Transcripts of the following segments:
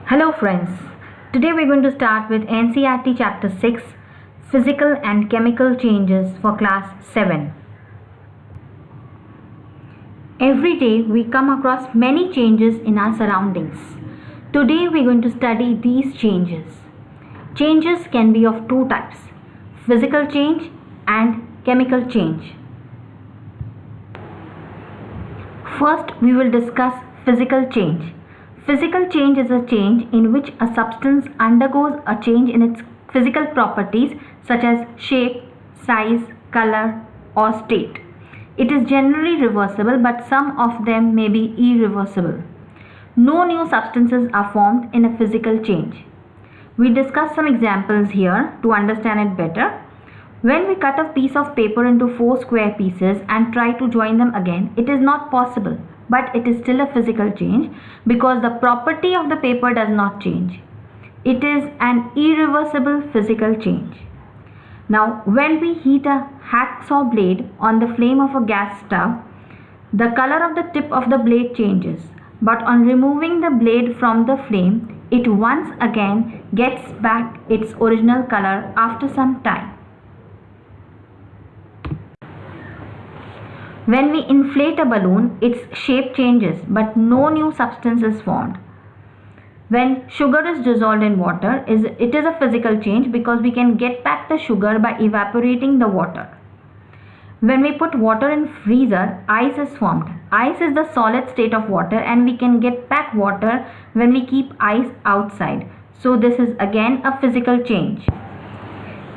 Hello friends, today we're going to start with NCERT chapter 6 Physical and Chemical Changes for class 7. Every day we come across many changes in our surroundings. Today we're going to study these changes. Changes can be of two types, physical change and chemical change. First we will discuss physical change. Physical change is a change in which a substance undergoes a change in its physical properties such as shape, size, color, or state. It is generally reversible, but some of them may be irreversible. No new substances are formed in a physical change. We discuss some examples here to understand it better. When we cut a piece of paper into 4 square pieces and try to join them again, it is not possible. But it is still a physical change because the property of the paper does not change. It is an irreversible physical change. Now, when we heat a hacksaw blade on the flame of a gas stove, the color of the tip of the blade changes. But on removing the blade from the flame, it once again gets back its original color after some time. When we inflate a balloon, its shape changes, but no new substance is formed. When sugar is dissolved in water, it is a physical change because we can get back the sugar by evaporating the water. When we put water in freezer, ice is formed. Ice is the solid state of water and we can get back water when we keep ice outside. So this is again a physical change.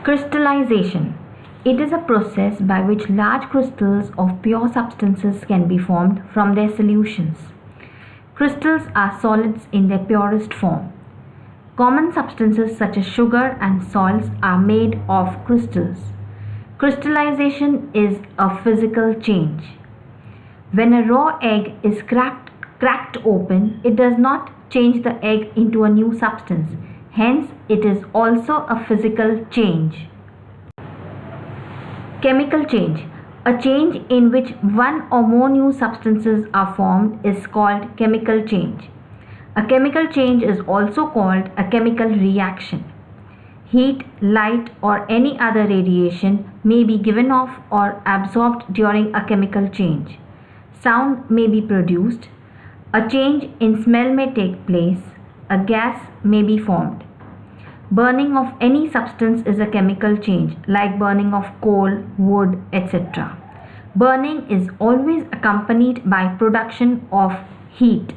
Crystallization. It is a process by which large crystals of pure substances can be formed from their solutions. Crystals are solids in their purest form. Common substances such as sugar and salts are made of crystals. Crystallization is a physical change. When a raw egg is cracked open, it does not change the egg into a new substance. Hence, it is also a physical change. Chemical change. A change in which one or more new substances are formed is called chemical change. A chemical change is also called a chemical reaction. Heat, light, or any other radiation may be given off or absorbed during a chemical change. Sound may be produced. A change in smell may take place. A gas may be formed. Burning of any substance is a chemical change, like burning of coal, wood, etc. Burning is always accompanied by production of heat.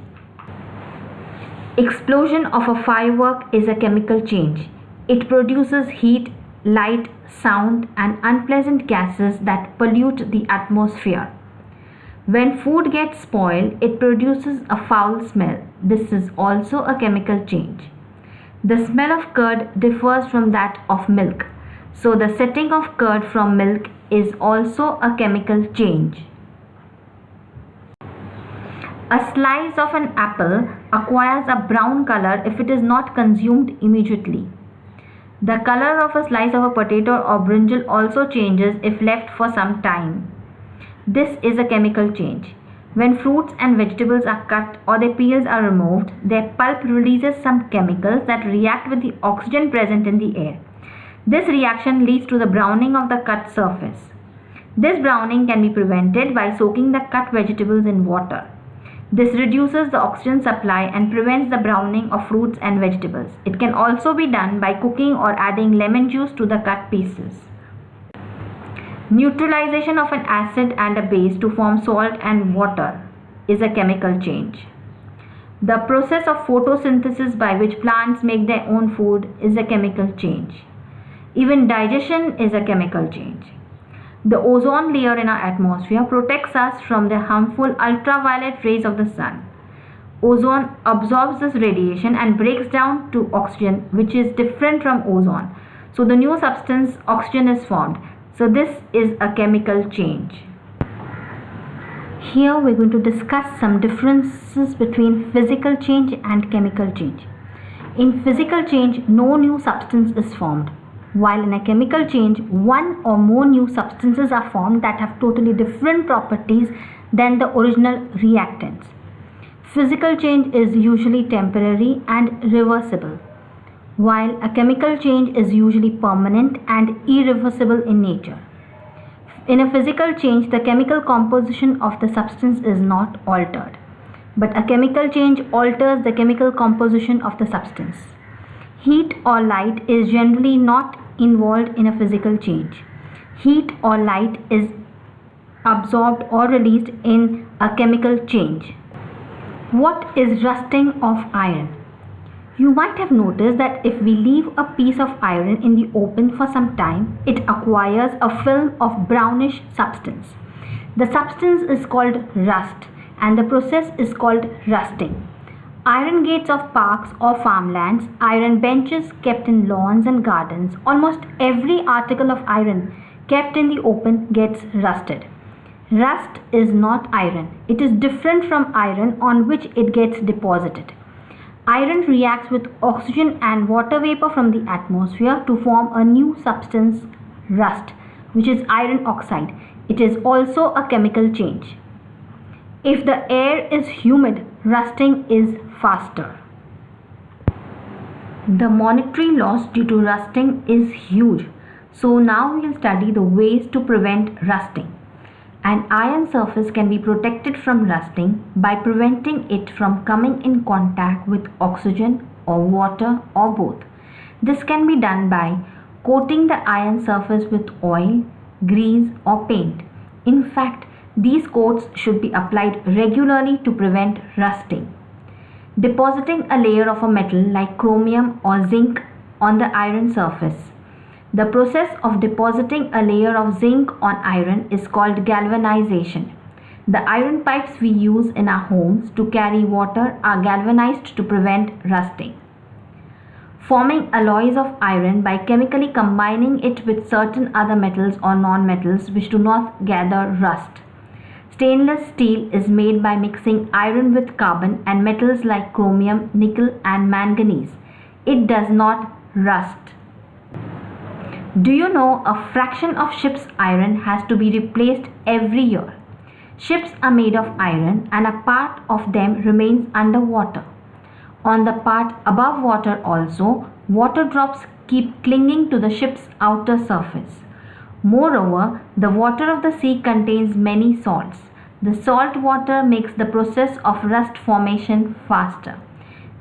Explosion of a firework is a chemical change. It produces heat, light, sound, and unpleasant gases that pollute the atmosphere. When food gets spoiled, it produces a foul smell. This is also a chemical change. The smell of curd differs from that of milk, so the setting of curd from milk is also a chemical change. A slice of an apple acquires a brown color if it is not consumed immediately. The color of a slice of a potato or brinjal also changes if left for some time. This is a chemical change. When fruits and vegetables are cut or their peels are removed, their pulp releases some chemicals that react with the oxygen present in the air. This reaction leads to the browning of the cut surface. This browning can be prevented by soaking the cut vegetables in water. This reduces the oxygen supply and prevents the browning of fruits and vegetables. It can also be done by cooking or adding lemon juice to the cut pieces. Neutralization of an acid and a base to form salt and water is a chemical change. The process of photosynthesis by which plants make their own food is a chemical change. Even digestion is a chemical change. The ozone layer in our atmosphere protects us from the harmful ultraviolet rays of the sun. Ozone absorbs this radiation and breaks down to oxygen, which is different from ozone. So the new substance oxygen is formed. So this is a chemical change. Here we're going to discuss some differences between physical change and chemical change. In physical change, no new substance is formed, while in a chemical change, one or more new substances are formed that have totally different properties than the original reactants. Physical change is usually temporary and reversible, while a chemical change is usually permanent and irreversible in nature. In a physical change, the chemical composition of the substance is not altered, but a chemical change alters the chemical composition of the substance. Heat or light is generally not involved in a physical change. Heat or light is absorbed or released in a chemical change. What is rusting of iron? You might have noticed that if we leave a piece of iron in the open for some time, it acquires a film of brownish substance. The substance is called rust, and the process is called rusting. Iron gates of parks or farmlands, iron benches kept in lawns and gardens, almost every article of iron kept in the open gets rusted. Rust is not iron. It is different from iron on which it gets deposited. Iron reacts with oxygen and water vapor from the atmosphere to form a new substance, rust, which is iron oxide. It is also a chemical change. If the air is humid, rusting is faster. The monetary loss due to rusting is huge. So now we will study the ways to prevent rusting. An iron surface can be protected from rusting by preventing it from coming in contact with oxygen or water or both. This can be done by coating the iron surface with oil, grease or paint. In fact, these coats should be applied regularly to prevent rusting. Depositing a layer of a metal like chromium or zinc on the iron surface. The process of depositing a layer of zinc on iron is called galvanization. The iron pipes we use in our homes to carry water are galvanized to prevent rusting. Forming alloys of iron by chemically combining it with certain other metals or non-metals which do not gather rust. Stainless steel is made by mixing iron with carbon and metals like chromium, nickel and manganese. It does not rust. Do you know a fraction of ship's iron has to be replaced every year? Ships are made of iron and a part of them remains underwater. On the part above water also, water drops keep clinging to the ship's outer surface. Moreover, the water of the sea contains many salts. The salt water makes the process of rust formation faster.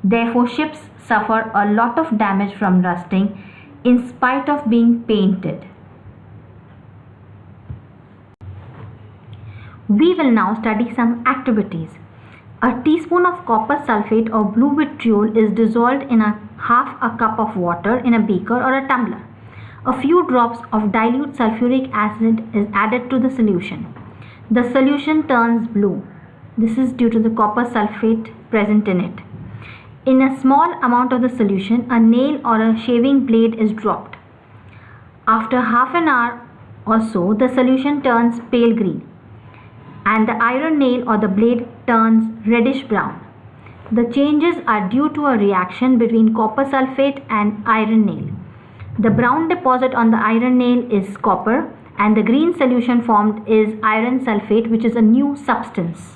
Therefore, ships suffer a lot of damage from rusting in spite of being painted. We will now study some activities. A teaspoon of copper sulfate or blue vitriol is dissolved in half a cup of water in a beaker or a tumbler. A few drops of dilute sulfuric acid is added to the solution. The solution turns blue. This is due to the copper sulfate present in it. In a small amount of the solution, a nail or a shaving blade is dropped. After half an hour or so, the solution turns pale green and the iron nail or the blade turns reddish brown. The changes are due to a reaction between copper sulfate and iron nail. The brown deposit on the iron nail is copper and the green solution formed is iron sulfate, which is a new substance.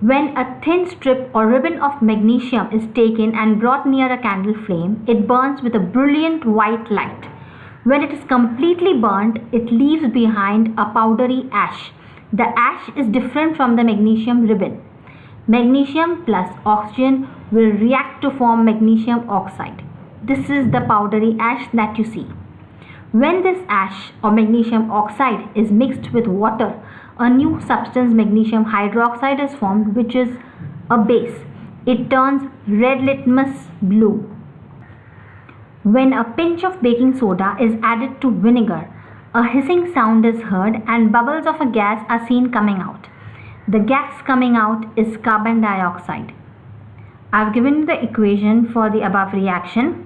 When a thin strip or ribbon of magnesium is taken and brought near a candle flame, it burns with a brilliant white light. When it is completely burnt, it leaves behind a powdery ash. The ash is different from the magnesium ribbon. Magnesium plus oxygen will react to form magnesium oxide. This is the powdery ash that you see. When this ash or magnesium oxide is mixed with water, a new substance, magnesium hydroxide, is formed, which is a base. It turns red litmus blue. When a pinch of baking soda is added to vinegar, a hissing sound is heard and bubbles of a gas are seen coming out. The gas coming out is carbon dioxide. I have given you the equation for the above reaction.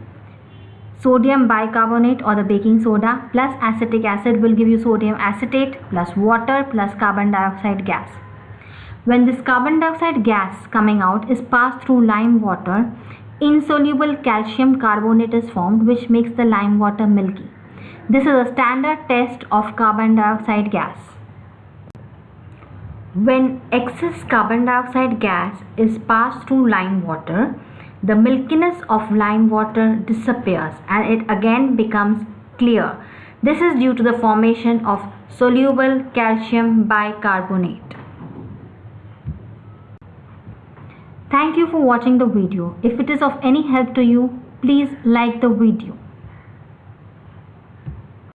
Sodium bicarbonate or the baking soda plus acetic acid will give you sodium acetate plus water plus carbon dioxide gas. When this carbon dioxide gas coming out is passed through lime water, insoluble calcium carbonate is formed, which makes the lime water milky. This is a standard test of carbon dioxide gas. When excess carbon dioxide gas is passed through lime water, the milkiness of lime water disappears and it again becomes clear. This is due to the formation of soluble calcium bicarbonate. Thank you for watching the video. If it is of any help to you, please like the video.